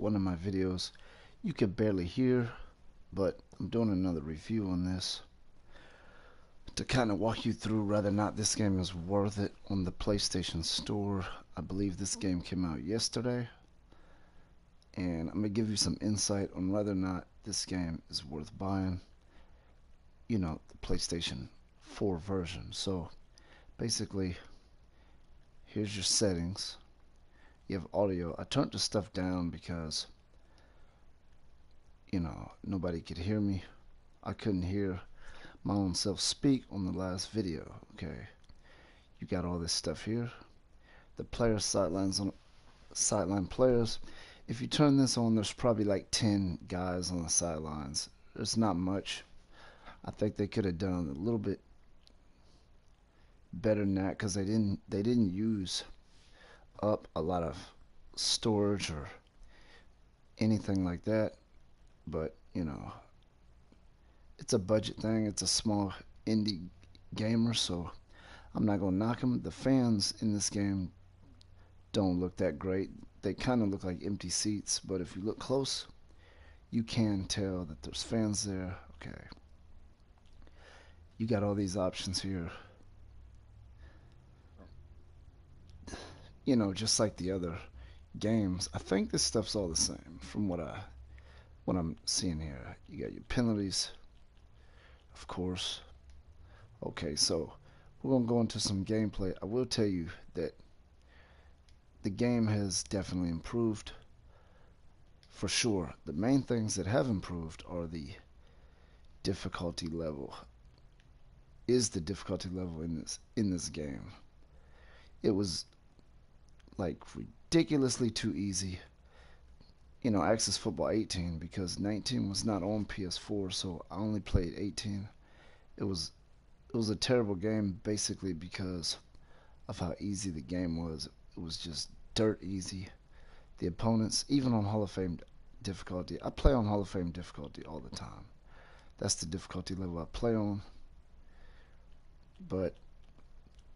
one of my videos, you could barely hear, but I'm doing another review on this to kind of walk you through whether or not this game is worth it on the PlayStation Store. I believe this game came out yesterday, and I'm going to give you some insight on whether or not this game is worth buying, the PlayStation 4 version. So basically, here's your settings. You have audio. I turned the stuff down because nobody could hear me. I couldn't hear my own self speak on the last video. Okay, you got all this stuff here. The player sideline players. If you turn this on, there's probably like 10 guys on the sidelines. There's not much. I think they could have done a little bit better than that because they didn't use up a lot of storage or anything like that. But it's a budget thing. It's a small indie gamer, so I'm not gonna knock them. The fans in this game don't look that great. They kind of look like empty seats, but if you look close, you can tell that there's fans there. Okay, you got all these options here. Just like the other games. I think this stuff's all the same from what I'm seeing here. You got your penalties, of course. Okay, so we're gonna go into some gameplay. I will tell you that the game has definitely improved for sure. The main things that have improved are the difficulty level. Is the difficulty level in this game? It was like ridiculously too easy. Access Football 18 because 19 was not on PS4, so I only played 18. It was a terrible game basically because of how easy the game was. It was just dirt easy. The opponents, even on Hall of Fame difficulty, I play on Hall of Fame difficulty all the time. That's the difficulty level I play on. But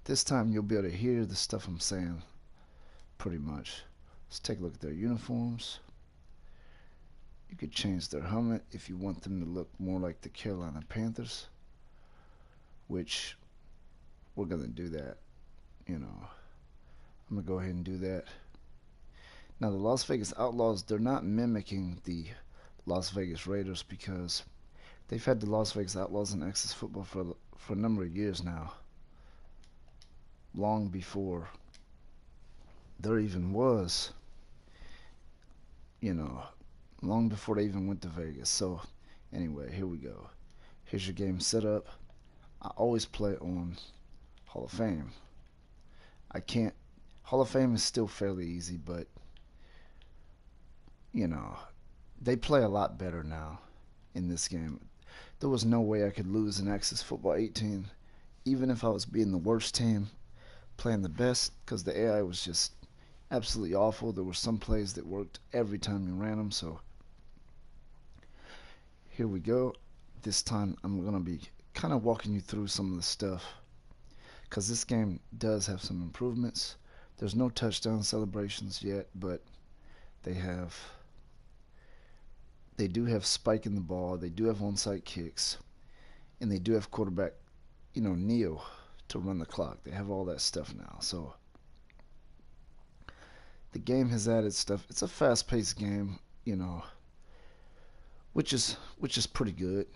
this time you'll be able to hear the stuff I'm saying pretty much. Let's take a look at their uniforms. You could change their helmet if you want them to look more like the Carolina Panthers, which we're gonna do that. I'm gonna go ahead and do that. Now the Las Vegas Outlaws, they're not mimicking the Las Vegas Raiders because they've had the Las Vegas Outlaws in Access Football for a number of years now, long before there even was, long before they even went to Vegas. So anyway, here we go. Here's your game setup. I always play on Hall of Fame. Hall of Fame is still fairly easy, but they play a lot better now in this game. There was no way I could lose in Access Football 18, even if I was being the worst team, playing the best, because the AI was just absolutely awful. There were some plays that worked every time you ran them. So here we go. This time I'm going to be kind of walking you through some of the stuff because this game does have some improvements. There's no touchdown celebrations yet, but they do have spike in the ball. They do have onside kicks, and they do have quarterback, kneel to run the clock. They have all that stuff now. So the game has added stuff. It's a fast-paced game, which is pretty good.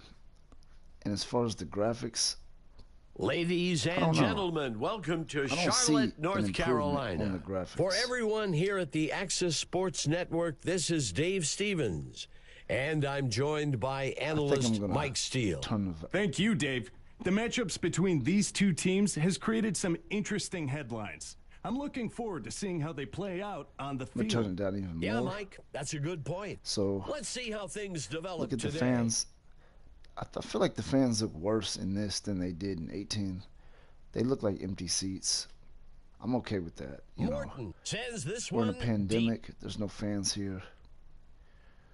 And as far as the graphics, Ladies and gentlemen, welcome to Charlotte, North Carolina. For everyone here at the Access Sports Network, this is Dave Stevens, and I'm joined by analyst Mike Steele. Thank you, Dave. The matchups between these two teams has created some interesting headlines. I'm looking forward to seeing how they play out on the field. Turn it down even more. Yeah, Mike, that's a good point. So let's see how things develop look at today. the fans. I feel like the fans look worse in this than they did in 18. They look like empty seats. I'm okay with that. Morton sends this We're in a one pandemic. deep. There's no fans here.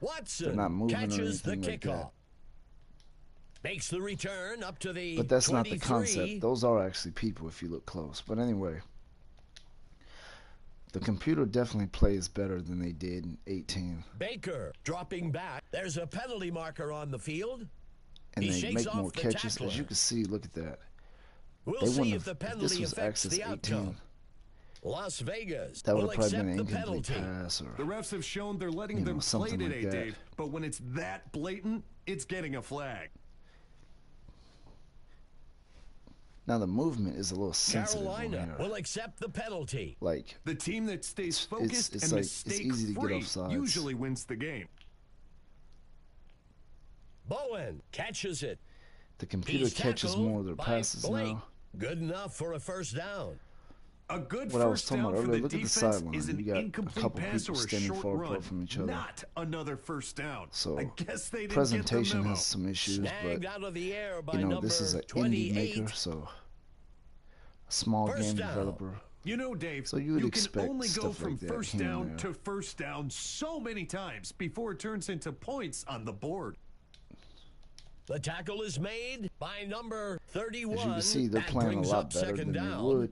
Watson They're not moving catches or anything the like kickoff. that. Makes the return up to the But that's 23. not the concept. Those are actually people if you look close. But anyway, The computer definitely plays better than they did in 18. Baker dropping back. There's a penalty marker on the field. And they make more catches. As you can see, look at that. We'll see if the penalty affects the outcome. Las Vegas that would will have probably accept been an the incomplete penalty. pass, or the refs have shown they're letting them play today, like Dave. But when it's that blatant, it's getting a flag. Now the movement is a little sensitive. Carolina will accept the penalty. Like the team that stays focused and like, mistake-free usually wins the game. Bowen catches it. The computer catches more of their passes now. Good enough for a first down. A good what I was talking about earlier, look at the sideline. You got a couple people standing far apart from each other. Not another first down. So I guess they didn't presentation get the memo. has some issues, Snagged but out of the air by you know, this is an indie maker, so a small game developer. You know, Dave, so you can only go from like first down to first down so many times before it turns into points on the board. The tackle is made by number 31. As you can see, they're playing a lot better than they would.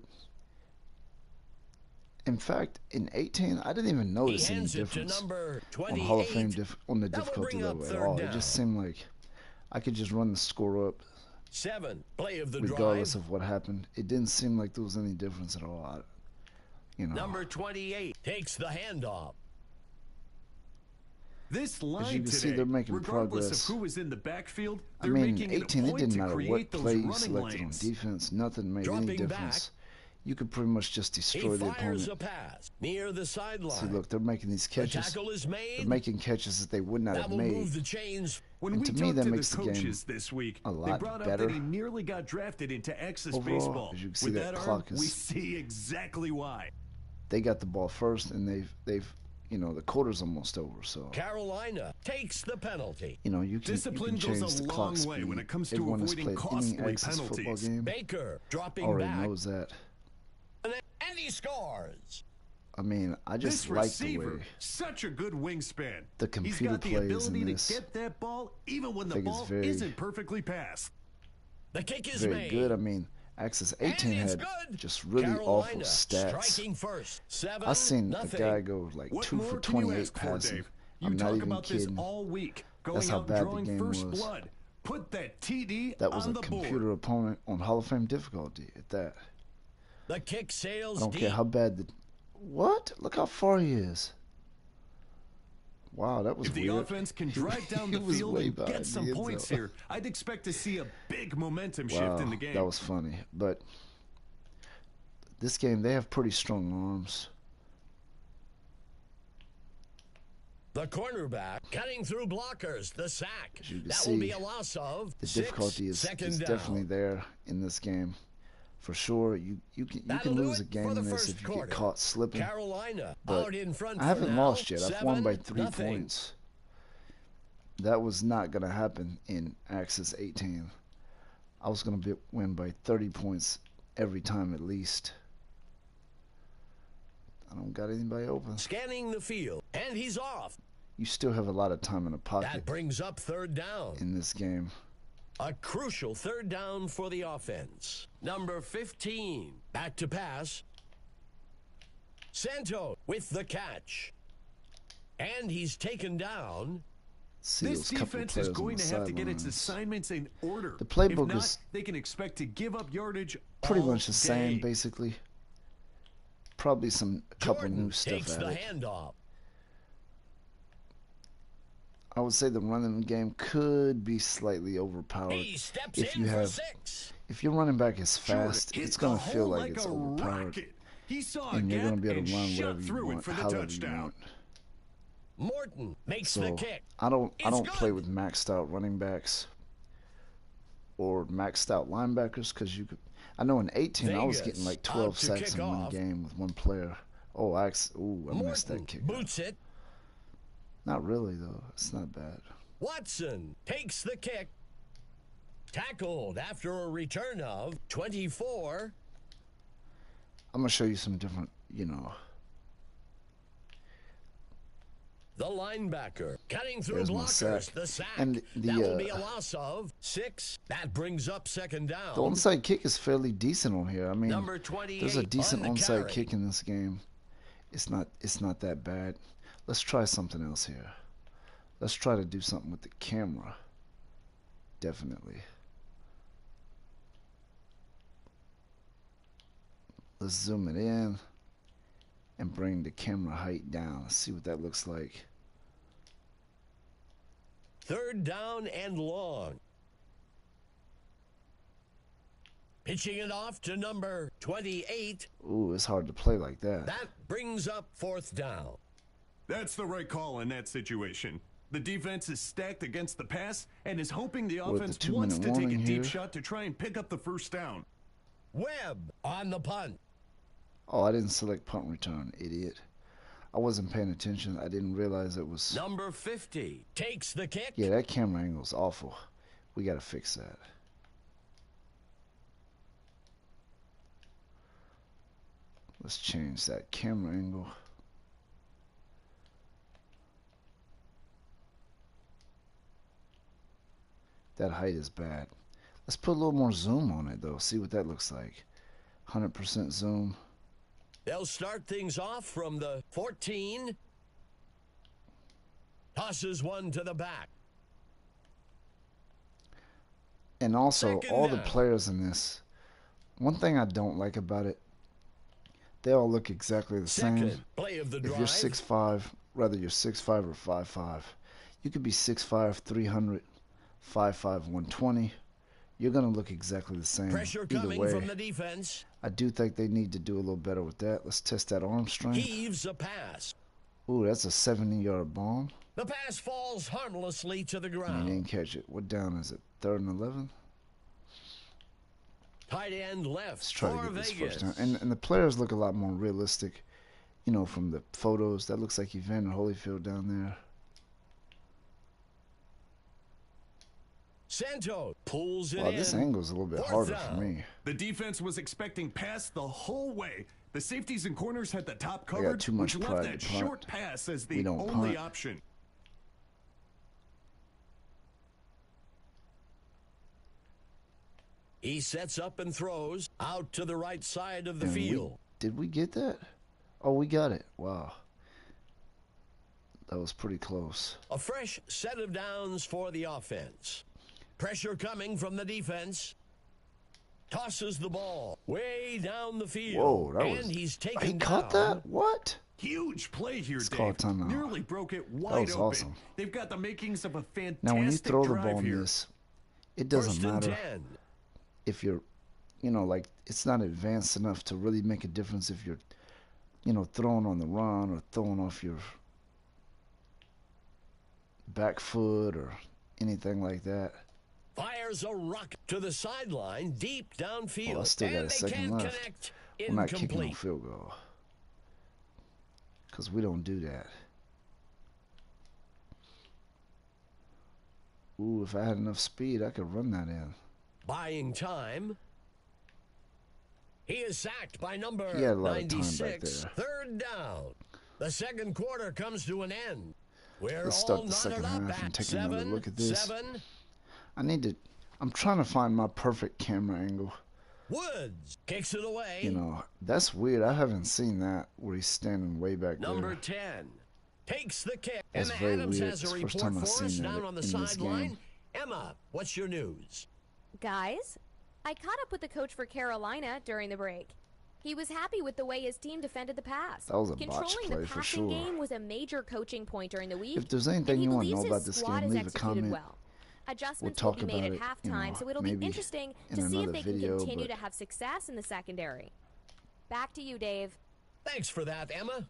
In fact, in 18, I didn't even notice any difference on Hall of Fame on the difficulty level at all. It just seemed like I could just run the score up 7 play of the regardless drive. of what happened. It didn't seem like there was any difference at all. You know. Number 28 takes the handoff. This line as you can today, see, they're making regardless progress. of who is in the backfield, I they're mean, making 18, it didn't matter what play you selected on lanes. defense. Nothing made any difference. You could pretty much just destroy the opponent. A pass near the sideline. See, look, they're making these catches. The tackle is made. They're making catches that they would not have made. Move the chains. When and we to talked me, that to makes the the game coaches this week, a lot they brought better. up that he nearly got drafted into Access Overall, Baseball. as you can see, With that clock we see exactly why. They got the ball first, and they've you know, the quarter's almost over. So Carolina takes the penalty. You know, you can change the clock speed. Way when it comes to Everyone avoiding has played any Access football game. Baker dropping already back. knows that. And he scores. I mean, I just like the way such a good wingspan. The computer He's got the plays ability in to this. get that ball even when the ball isn't perfectly passed. The kick is very made. good. I mean, Access 18 had just really Carolina awful stats. Striking first. 7-0. I seen a guy go like 2 for 28 passing. I'm not even kidding. All week, That's how bad the game was. Blood. Put that TD that was on a the computer board. opponent on Hall of Fame difficulty at that. The kick sails I don't deep. care how bad the... What? Look how far he is. Wow, that was if weird. the offense can drive down the field and get some points here, I'd expect to see a big momentum shift in the game. That was funny. But this game, they have pretty strong arms. The cornerback cutting through blockers. The sack. That see, will be a loss of the difficulty is definitely there in this game. For sure, you can lose a game in this if you get caught slipping. Carolina but out in front I haven't lost yet. 7-0. I've won by 3 points. That was not going to happen in Access 18. I was going to win by 30 points every time at least. I don't got anybody open. Scanning the field, and he's off. You still have a lot of time in the pocket. That brings up 3rd down. In this game. A crucial 3rd down for the offense. Number 15, back to pass. Santo with the catch. And he's taken down. This defense is going to have to get its assignments in order. The playbook if not, is they can expect to give up yardage pretty much the same, basically. Probably a couple new stuff takes the added. handoff. I would say the running game could be slightly overpowered. He steps if in you for have, 6. if your running back is fast, it's going to feel like it's overpowered, and you're going to be able to run whatever you want, however you want. Morton makes the kick. I don't play with maxed out running backs or maxed out linebackers because you could. I know in 18 I was getting like 12 sacks in one game with one player. Oh, I missed that kick. Boots it. Not really though. It's not bad. Watson takes the kick. Tackled after a return of 24. I'm gonna show you some different, The linebacker cutting through blockers. The sack. And that will be a loss of 6. That brings up 2nd down. The onside kick is fairly decent on here. I mean, Number 28 there's a decent on the onside carry. kick in this game. It's not that bad. Let's try something else here. Let's try to do something with the camera. Definitely. Let's zoom it in and bring the camera height down. Let's see what that looks like. 3rd down and long. Pitching it off to number 28. Ooh, it's hard to play like that. That brings up 4th down. That's the right call in that situation. The defense is stacked against the pass and is hoping the offense wants to take a deep shot to try and pick up the 1st down. Webb on the punt. Oh, I didn't select punt return, idiot. I wasn't paying attention. I didn't realize it was... Number 50 takes the kick. Yeah, that camera angle's awful. We got to fix that. Let's change that camera angle. That height is bad. Let's put a little more zoom on it, though. See what that looks like. 100% zoom. They'll start things off from the 14. Tosses one to the back. And also, all the players in this, one thing I don't like about it, they all look exactly the same. Play of the if drive. you're 6'5", whether you're 6'5" or 5'5", you could be 6'5", 300, 5'5", 120. You're going to look exactly the same. Pressure either coming way. from the defense. I do think they need to do a little better with that. Let's test that arm strength. Heaves a pass. Ooh, that's a 70-yard bomb. The pass falls harmlessly to the ground. He didn't catch it. What down is it? 3rd and 11? Tight end left. Let's try to get Vegas. this first down. And the players look a lot more realistic. You know, from the photos, that looks like Evander Holyfield down there. Santo pulls it in. Wow, this angle's a little bit harder for me. The defense was expecting pass the whole way. The safeties and corners had the top I got covered, too much which pride left that to punt. short pass as We the don't only punt. option. He sets up and throws out to the right side of the field. Did we get that? Oh, we got it. Wow. That was pretty close. A fresh set of downs for the offense. Pressure coming from the defense. Tosses the ball way down the field. Whoa, that and was... he's taken He down. caught that? What? Huge play here, It's Dave. called timeout. Nearly broke it That wide was open. awesome. They've got the makings of a fantastic Now, when you throw the drive ball in here. this, it doesn't 1st and matter 10. if you're, you know, like, it's not advanced enough to really make a difference if you're, you know, throwing on the run or throwing off your back foot or anything like that. Fires a rock to the sideline deep downfield. Well, I still got and a they second can't left. connect. We're not kicking no Incomplete. field goal. Because we don't do that. Ooh, if I had enough speed, I could run that in. Buying time. He is sacked by number He had a lot of time 96. back there. 3rd down. The 2nd quarter comes to an end. We're Let's all start the second knotted up half and at take another look at this. 7. I'm trying to find my perfect camera angle. Woods kicks it away. You know, that's weird. I haven't seen that where he's standing way back Number there. 10 takes the kick. That's Emma very Adams weird. has It's a the first report time I've for us seen down that on the in this sideline. game. Emma, what's your news? Guys, I caught up with the coach for Carolina during the break. He was happy with the way his team defended the pass. That was a botched Controlling play the for passing sure. game was a major coaching point during the week. If there's anything and he you want to believes know about his this squad game, is leave a executed comment. well. Adjustments We'll will talk be made at about it, halftime, you know, so it'll be maybe interesting in to see if another they video, can continue but- to have success in the secondary. Back to you, Dave. Thanks for that, Emma.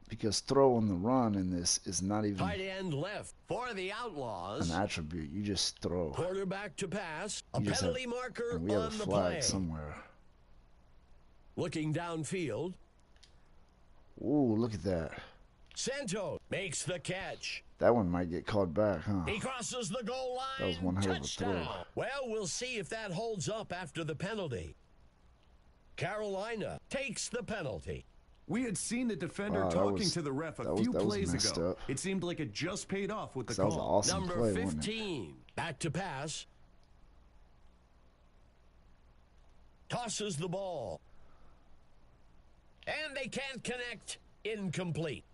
Because throw on the run in this is not even Tight end left for the Outlaws. an attribute. You just throw. Quarterback to pass. A You just penalty have- marker and we have a on the flag play. somewhere. Looking downfield. Ooh, look at that. Santo makes the catch. That one might get called back, huh? He crosses the goal line. That was one hell of a Touchdown. throw. Well, we'll see if that holds up after the penalty. Carolina takes the penalty. We had seen the defender Wow, that talking was- to the ref a that was- few that was plays messed ago. up. It seemed like it just paid off with the That was an call. awesome Number play, wasn't it? 15. Back to pass. tosses the ball. And they can't connect. Incomplete.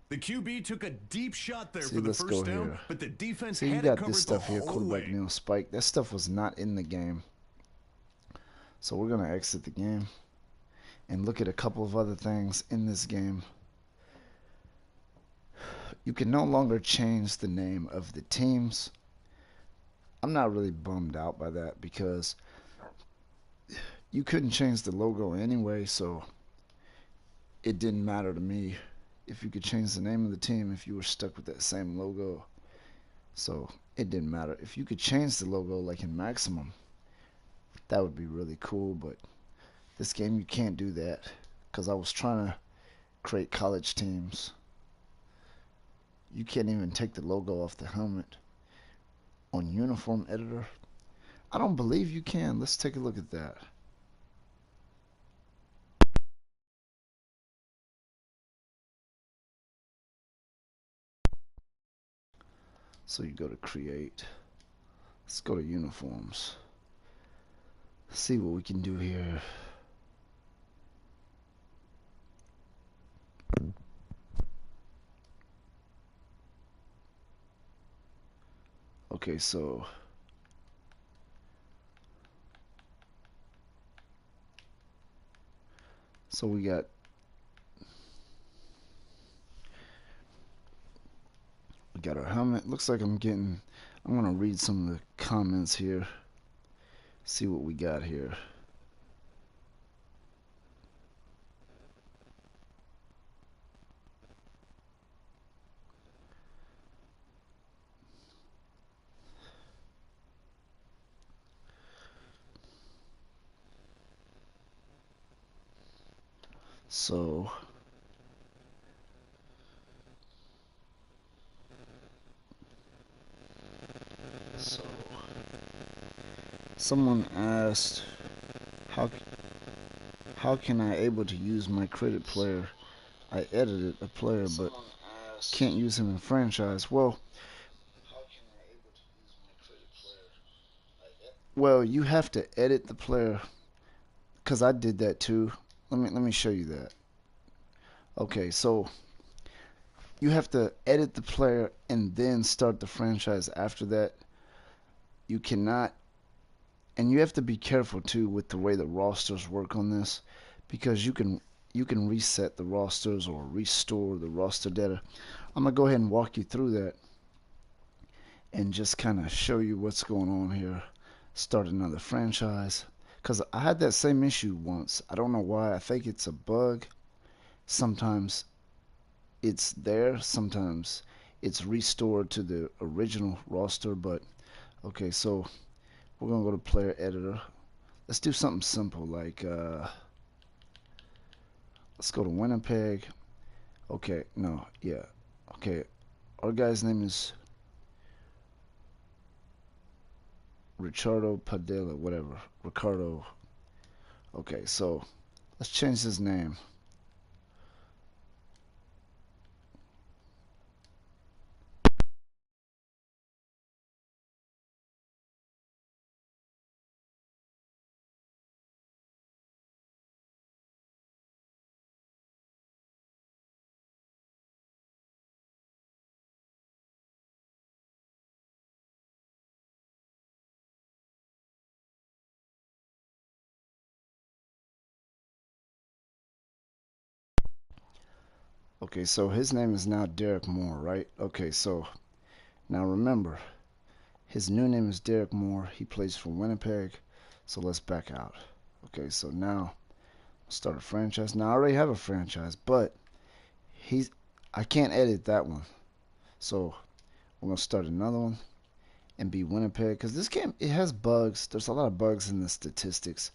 The QB took a deep shot there for the first down, but the defense had it covered the whole way. See, you got this stuff here, quarterback kneel spike. That stuff was not in the game. So we're going to exit the game and look at a couple of other things in this game. You can no longer change the name of the teams. I'm not really bummed out by that because you couldn't change the logo anyway, so it didn't matter to me if you could change the name of the team if you were stuck with that same logo. So it didn't matter. If you could change the logo like in Maximum, that would be really cool, but this game you can't do that because I was trying to create college teams. You can't even take the logo off the helmet on Uniform Editor. I don't believe you can. Let's take a look at that. So you go to create. Let's go to uniforms. See what we can do here. Okay, so we got our helmet. Looks like I'm gonna read some of the comments here. See what we got here. So someone asked how can I able to use my credit player? I edited a player but can't use him in franchise. Well, you have to edit the player because I did that too. Let me show you that. Okay, so you have to edit the player and then start the franchise after that. You cannot, and you have to be careful too with the way the rosters work on this, because you can reset the rosters or restore the roster data. I'm gonna go ahead and walk you through that and just kind of show you what's going on here. Start another franchise, because I had that same issue once. I don't know why. I think it's a bug. Sometimes it's there, sometimes it's restored to the original roster. But okay, so we're gonna go to player editor. Let's do something simple like let's go to Winnipeg. Okay, no, yeah, okay, our guy's name is Ricardo Padilla, whatever, Ricardo. Okay, so let's change his name. Okay, so his name is now Derek Moore, right? Okay, so now remember, his new name is Derek Moore. He plays for Winnipeg. So let's back out. Okay, so now start a franchise. Now I already have a franchise, but I can't edit that one. So we're gonna start another one and be Winnipeg, because this game, it has bugs. There's a lot of bugs in the statistics.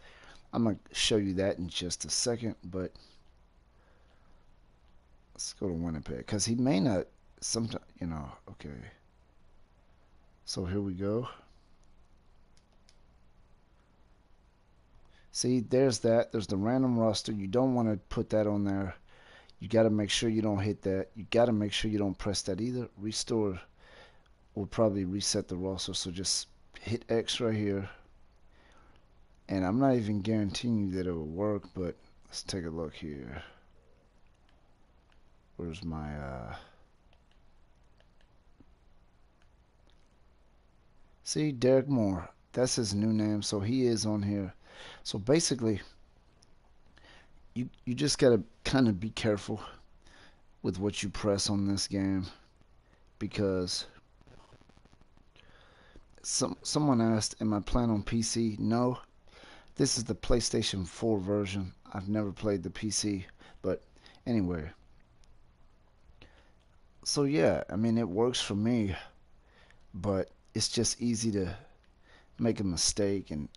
I'm gonna show you that in just a second, but let's go to Winnipeg, because he may not sometimes, okay. So here we go. See, there's that. There's the random roster. You don't want to put that on there. You got to make sure you don't hit that. You got to make sure you don't press that either. Restore will probably reset the roster. So just hit X right here And I'm not even guaranteeing you that it will work, but let's take a look here. Where's my see, Derek Moore. That's his new name, so he is on here. So basically, you just gotta kind of be careful with what you press on this game, because someone asked, am I playing on PC? No. This is the PlayStation 4 version. I've never played the PC, but anyway. So yeah, I mean, it works for me, but it's just easy to make a mistake and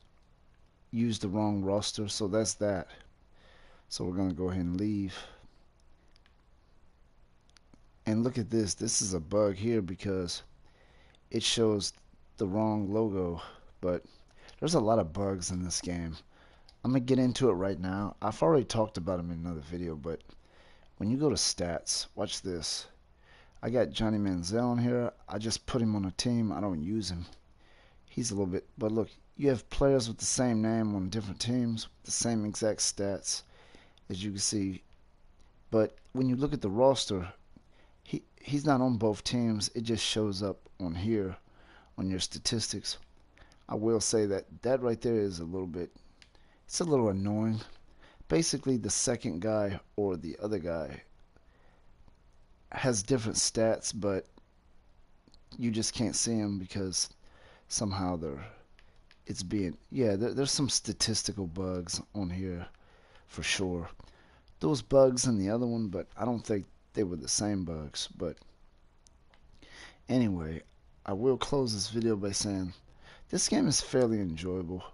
use the wrong roster, so that's that. So we're gonna go ahead and leave. And look at this. This is a bug here because it shows the wrong logo, but there's a lot of bugs in this game. I'm gonna get into it right now. I've already talked about them in another video, but when you go to stats, watch this. I got Johnny Manziel on here. I just put him on a team. I don't use him. He's a little bit, but look, you have players with the same name on different teams, the same exact stats, as you can see. But when you look at the roster, he's not on both teams. It just shows up on here on your statistics. I will say that right there is a little bit, it's a little annoying. Basically, the second guy or the other guy has different stats, but you just can't see them because somehow it's being, yeah, there's some statistical bugs on here for sure. Those bugs in the other one, but I don't think they were the same bugs. But anyway, I will close this video by saying this game is fairly enjoyable.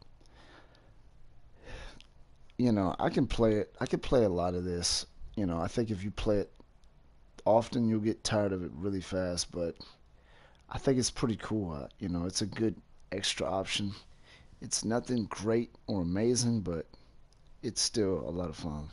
You know, I can play it. I could play a lot of this. You know, I think if you play it often, you'll get tired of it really fast. But I think it's pretty cool. You know, it's a good extra option. It's nothing great or amazing, but it's still a lot of fun.